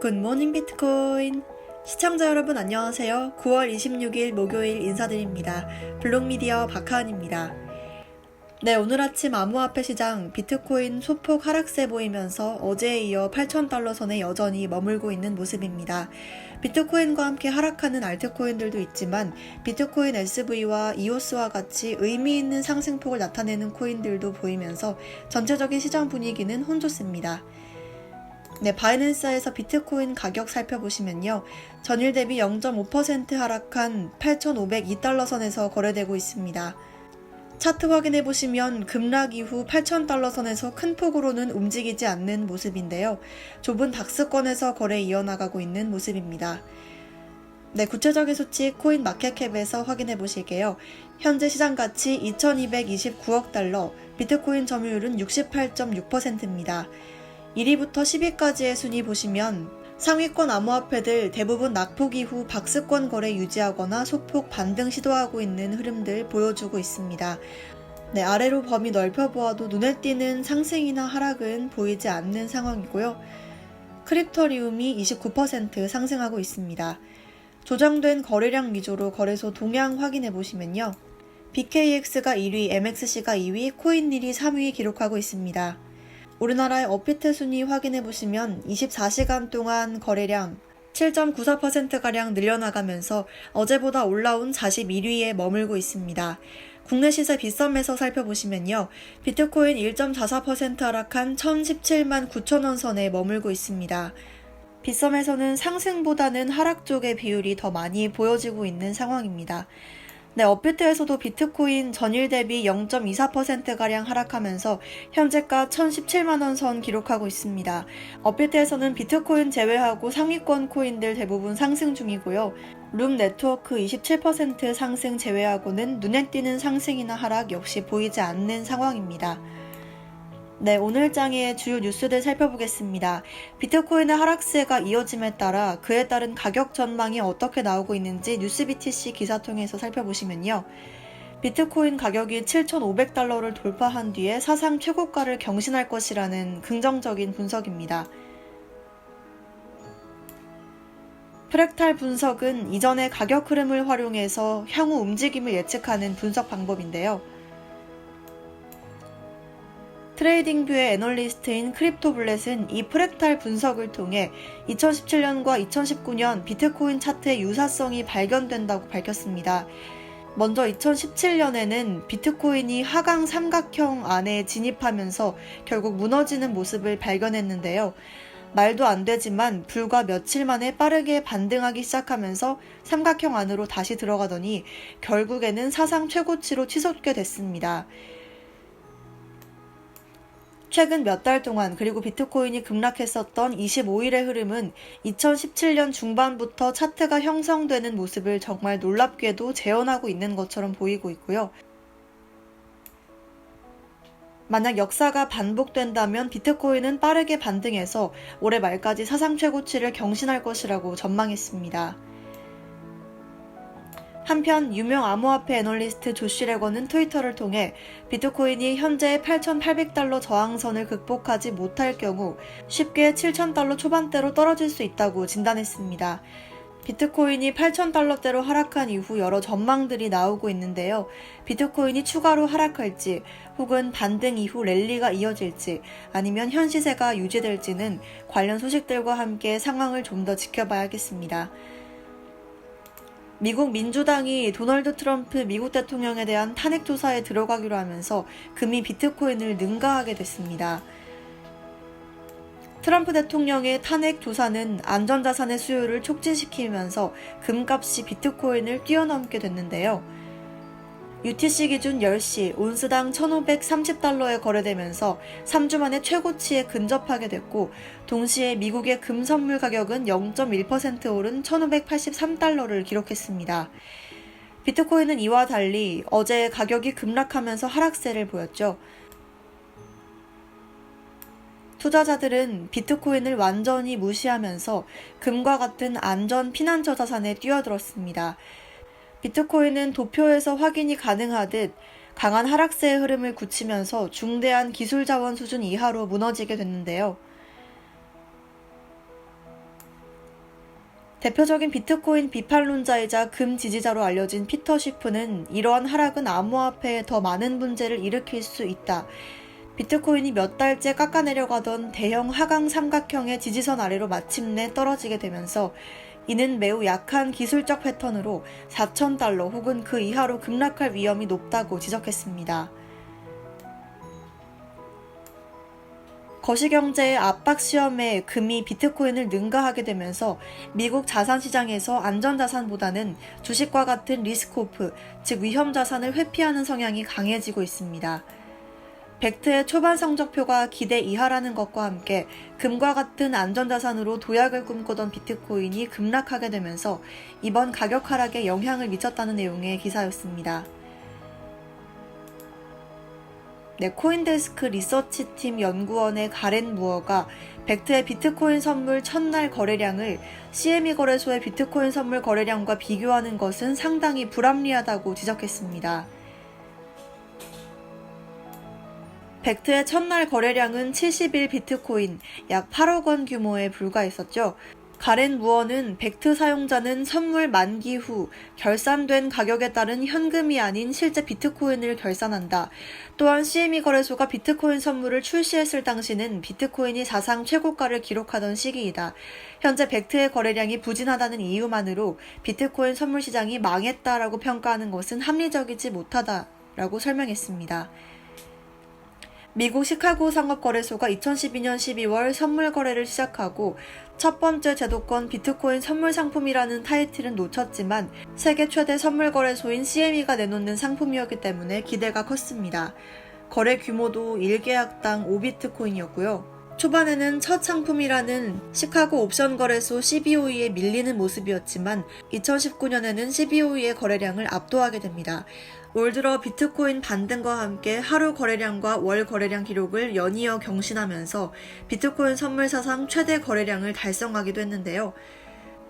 굿모닝 비트코인! 시청자 여러분 안녕하세요. 9월 26일 목요일 인사드립니다. 블록미디어 박하은입니다. 네, 오늘 아침 암호화폐 시장 비트코인 소폭 하락세 보이면서 어제에 이어 8,000달러 선에 여전히 머물고 있는 모습입니다. 비트코인과 함께 하락하는 알트코인들도 있지만 비트코인 SV와 이오스와 같이 의미 있는 상승폭을 나타내는 코인들도 보이면서 전체적인 시장 분위기는 혼조세입니다. 네, 바이낸스에서 비트코인 가격 살펴보시면요. 전일 대비 0.5% 하락한 8,502달러 선에서 거래되고 있습니다. 차트 확인해보시면 급락 이후 8,000달러 선에서 큰 폭으로는 움직이지 않는 모습인데요. 좁은 닥스권에서 거래 이어나가고 있는 모습입니다. 네, 구체적인 수치 코인 마켓캡에서 확인해보실게요. 현재 시장 가치 2,229억 달러, 비트코인 점유율은 68.6%입니다. 1위부터 10위까지의 순위 보시면 상위권 암호화폐들 대부분 낙폭 이후 박스권 거래 유지하거나 소폭 반등 시도하고 있는 흐름들 보여주고 있습니다. 네, 아래로 범위 넓혀보아도 눈에 띄는 상승이나 하락은 보이지 않는 상황이고요. 크립토리움이 29% 상승하고 있습니다. 조정된 거래량 위주로 거래소 동향 확인해보시면요. BKX가 1위, MXC가 2위, 코인닐이 3위 기록하고 있습니다. 우리나라의 업비트 순위 확인해보시면 24시간 동안 거래량 7.94%가량 늘려나가면서 어제보다 올라온 41위에 머물고 있습니다. 국내 시세 빗썸에서 살펴보시면요. 비트코인 1.44% 하락한 1,017만 9천원 선에 머물고 있습니다. 빗썸에서는 상승보다는 하락 쪽의 비율이 더 많이 보여지고 있는 상황입니다. 네, 업비트에서도 비트코인 전일 대비 0.24%가량 하락하면서 현재가 1,017만원 선 기록하고 있습니다. 업비트에서는 비트코인 제외하고 상위권 코인들 대부분 상승 중이고요. 룸 네트워크 27% 상승 제외하고는 눈에 띄는 상승이나 하락 역시 보이지 않는 상황입니다. 네, 오늘 장의 주요 뉴스들 살펴보겠습니다. 비트코인의 하락세가 이어짐에 따라 그에 따른 가격 전망이 어떻게 나오고 있는지 뉴스BTC 기사 통해서 살펴보시면요. 비트코인 가격이 7,500달러를 돌파한 뒤에 사상 최고가를 경신할 것이라는 긍정적인 분석입니다. 프랙탈 분석은 이전의 가격 흐름을 활용해서 향후 움직임을 예측하는 분석 방법인데요. 트레이딩뷰의 애널리스트인 크립토블렛은 이 프랙탈 분석을 통해 2017년과 2019년 비트코인 차트의 유사성이 발견된다고 밝혔습니다. 먼저 2017년에는 비트코인이 하강 삼각형 안에 진입하면서 결국 무너지는 모습을 발견했는데요. 말도 안 되지만 불과 며칠 만에 빠르게 반등하기 시작하면서 삼각형 안으로 다시 들어가더니 결국에는 사상 최고치로 치솟게 됐습니다. 최근 몇 달 동안 그리고 비트코인이 급락했었던 25일의 흐름은 2017년 중반부터 차트가 형성되는 모습을 정말 놀랍게도 재현하고 있는 것처럼 보이고 있고요. 만약 역사가 반복된다면 비트코인은 빠르게 반등해서 올해 말까지 사상 최고치를 경신할 것이라고 전망했습니다. 한편 유명 암호화폐 애널리스트 조시 레건은 트위터를 통해 비트코인이 현재 8,800달러 저항선을 극복하지 못할 경우 쉽게 7,000달러 초반대로 떨어질 수 있다고 진단했습니다. 비트코인이 8,000달러대로 하락한 이후 여러 전망들이 나오고 있는데요. 비트코인이 추가로 하락할지 혹은 반등 이후 랠리가 이어질지 아니면 현 시세가 유지될지는 관련 소식들과 함께 상황을 좀 더 지켜봐야겠습니다. 미국 민주당이 도널드 트럼프 미국 대통령에 대한 탄핵 조사에 들어가기로 하면서 금이 비트코인을 능가하게 됐습니다. 트럼프 대통령의 탄핵 조사는 안전자산의 수요를 촉진시키면서 금값이 비트코인을 뛰어넘게 됐는데요. UTC 기준 10시 온스당 1,530달러에 거래되면서 3주 만에 최고치에 근접하게 됐고 동시에 미국의 금 선물 가격은 0.1% 오른 1,583달러를 기록했습니다. 비트코인은 이와 달리 어제 가격이 급락하면서 하락세를 보였죠. 투자자들은 비트코인을 완전히 무시하면서 금과 같은 안전 피난처 자산에 뛰어들었습니다. 비트코인은 도표에서 확인이 가능하듯 강한 하락세의 흐름을 굳히면서 중대한 기술 자원 수준 이하로 무너지게 됐는데요. 대표적인 비트코인 비판론자이자 금 지지자로 알려진 피터 쉬프는 이러한 하락은 암호화폐에 더 많은 문제를 일으킬 수 있다. 비트코인이 몇 달째 깎아내려가던 대형 하강 삼각형의 지지선 아래로 마침내 떨어지게 되면서 이는 매우 약한 기술적 패턴으로 4,000달러 혹은 그 이하로 급락할 위험이 높다고 지적했습니다. 거시경제의 압박 시험에 금이 비트코인을 능가하게 되면서 미국 자산시장에서 안전자산보다는 주식과 같은 리스크오프, 즉 위험자산을 회피하는 성향이 강해지고 있습니다. 벡트의 초반 성적표가 기대 이하라는 것과 함께 금과 같은 안전자산으로 도약을 꿈꾸던 비트코인이 급락하게 되면서 이번 가격 하락에 영향을 미쳤다는 내용의 기사였습니다. 코인데스크 리서치팀 연구원의 가렌 무어가 벡트의 비트코인 선물 첫날 거래량을 CME 거래소의 비트코인 선물 거래량과 비교하는 것은 상당히 불합리하다고 지적했습니다. 벡트의 첫날 거래량은 71 비트코인, 약 8억 원 규모에 불과했었죠. 가렌 무어는 벡트 사용자는 선물 만기 후 결산된 가격에 따른 현금이 아닌 실제 비트코인을 결산한다. 또한 CME 거래소가 비트코인 선물을 출시했을 당시는 비트코인이 사상 최고가를 기록하던 시기이다. 현재 벡트의 거래량이 부진하다는 이유만으로 비트코인 선물 시장이 망했다라고 평가하는 것은 합리적이지 못하다라고 설명했습니다. 미국 시카고 상업거래소가 2012년 12월 선물 거래를 시작하고 첫 번째 제도권 비트코인 선물 상품이라는 타이틀은 놓쳤지만 세계 최대 선물 거래소인 CME가 내놓는 상품이었기 때문에 기대가 컸습니다. 거래 규모도 1계약당 5비트코인이었고요. 초반에는 첫 상품이라는 시카고 옵션 거래소 CBOE에 밀리는 모습이었지만 2019년에는 CBOE의 거래량을 압도하게 됩니다. 올 들어 비트코인 반등과 함께 하루 거래량과 월 거래량 기록을 연이어 경신하면서 비트코인 선물 사상 최대 거래량을 달성하기도 했는데요.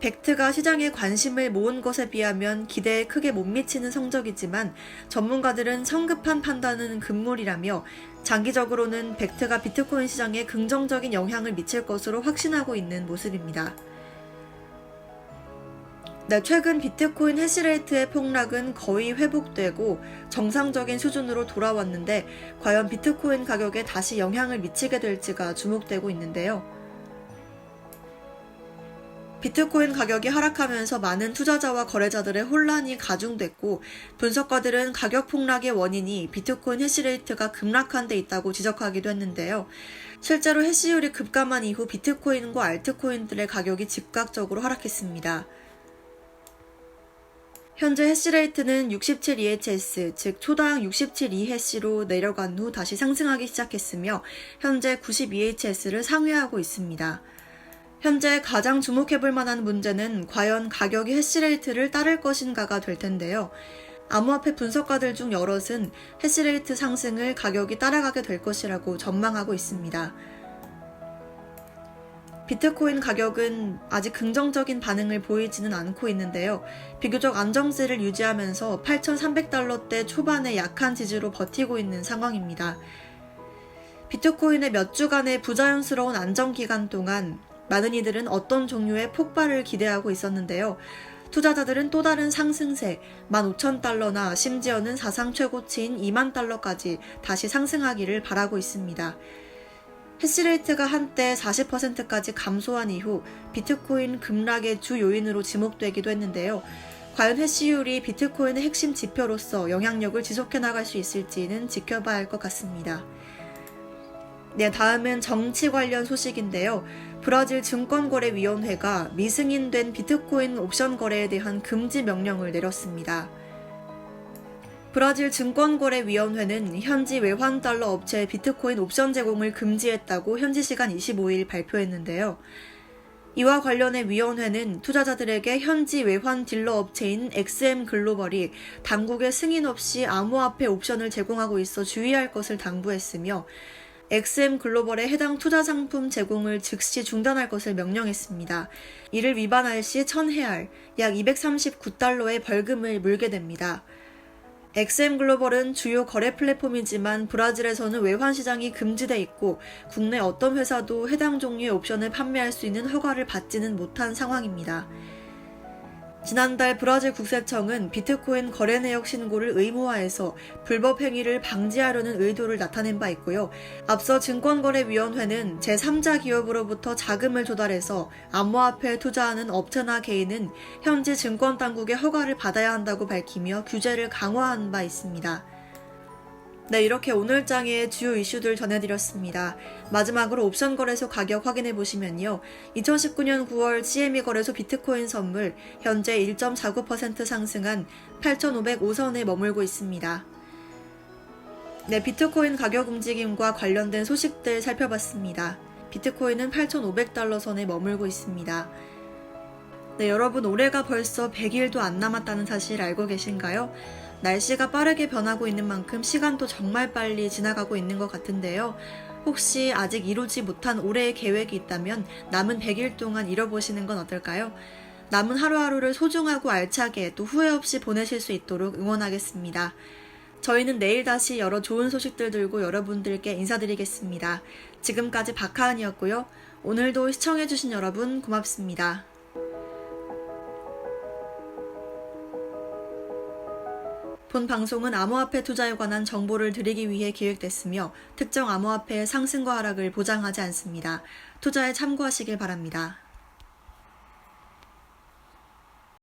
벡트가 시장에 관심을 모은 것에 비하면 기대에 크게 못 미치는 성적이지만 전문가들은 성급한 판단은 금물이라며 장기적으로는 벡트가 비트코인 시장에 긍정적인 영향을 미칠 것으로 확신하고 있는 모습입니다. 최근 비트코인 해시레이트의 폭락은 거의 회복되고 정상적인 수준으로 돌아왔는데 과연 비트코인 가격에 다시 영향을 미치게 될지가 주목되고 있는데요. 비트코인 가격이 하락하면서 많은 투자자와 거래자들의 혼란이 가중됐고 분석가들은 가격 폭락의 원인이 비트코인 해시레이트가 급락한 데 있다고 지적하기도 했는데요. 실제로 해시율이 급감한 이후 비트코인과 알트코인들의 가격이 즉각적으로 하락했습니다. 현재 해시레이트는 67EHS, 즉 초당 67EHS로 내려간 후 다시 상승하기 시작했으며 현재 92EHS를 상회하고 있습니다. 현재 가장 주목해볼 만한 문제는 과연 가격이 해시레이트를 따를 것인가가 될 텐데요. 암호화폐 분석가들 중 여럿은 해시레이트 상승을 가격이 따라가게 될 것이라고 전망하고 있습니다. 비트코인 가격은 아직 긍정적인 반응을 보이지는 않고 있는데요. 비교적 안정세를 유지하면서 8,300달러대 초반의 약한 지지로 버티고 있는 상황입니다. 비트코인의 몇 주간의 부자연스러운 안정 기간 동안 많은 이들은 어떤 종류의 폭발을 기대하고 있었는데요. 투자자들은 또 다른 상승세 15,000달러나 심지어는 사상 최고치인 20,000달러까지 다시 상승하기를 바라고 있습니다. 해시레이트가 한때 40%까지 감소한 이후 비트코인 급락의 주 요인으로 지목되기도 했는데요. 과연 해시율이 비트코인의 핵심 지표로서 영향력을 지속해 나갈 수 있을지는 지켜봐야 할 것 같습니다. 다음은 정치 관련 소식인데요. 브라질 증권거래위원회가 미승인된 비트코인 옵션 거래에 대한 금지 명령을 내렸습니다. 브라질 증권거래위원회는 현지 외환달러 업체의 비트코인 옵션 제공을 금지했다고 현지 시간 25일 발표했는데요. 이와 관련해 위원회는 투자자들에게 현지 외환 딜러 업체인 XM 글로벌이 당국의 승인 없이 암호화폐 옵션을 제공하고 있어 주의할 것을 당부했으며 XM 글로벌의 해당 투자 상품 제공을 즉시 중단할 것을 명령했습니다. 이를 위반할 시 1000헤알, 약 239달러의 벌금을 물게 됩니다. XM 글로벌은 주요 거래 플랫폼이지만 브라질에서는 외환 시장이 금지돼 있고 국내 어떤 회사도 해당 종류의 옵션을 판매할 수 있는 허가를 받지는 못한 상황입니다. 지난달 브라질 국세청은 비트코인 거래 내역 신고를 의무화해서 불법 행위를 방지하려는 의도를 나타낸 바 있고요. 앞서 증권거래위원회는 제3자 기업으로부터 자금을 조달해서 암호화폐에 투자하는 업체나 개인은 현지 증권당국의 허가를 받아야 한다고 밝히며 규제를 강화한 바 있습니다. 네, 이렇게 오늘 장의 주요 이슈들 전해드렸습니다. 마지막으로 옵션 거래소 가격 확인해보시면요. 2019년 9월 CME 거래소 비트코인 선물 현재 1.49% 상승한 8,505선에 머물고 있습니다. 네, 비트코인 가격 움직임과 관련된 소식들 살펴봤습니다. 비트코인은 8,500달러 선에 머물고 있습니다. 네, 여러분 올해가 벌써 100일도 안 남았다는 사실 알고 계신가요? 날씨가 빠르게 변하고 있는 만큼 시간도 정말 빨리 지나가고 있는 것 같은데요. 혹시 아직 이루지 못한 올해의 계획이 있다면 남은 100일 동안 이뤄보시는 건 어떨까요? 남은 하루하루를 소중하고 알차게 또 후회 없이 보내실 수 있도록 응원하겠습니다. 저희는 내일 다시 여러 좋은 소식들 들고 여러분들께 인사드리겠습니다. 지금까지 박하은이었고요. 오늘도 시청해주신 여러분 고맙습니다. 본 방송은 암호화폐 투자에 관한 정보를 드리기 위해 기획됐으며 특정 암호화폐의 상승과 하락을 보장하지 않습니다. 투자에 참고하시길 바랍니다.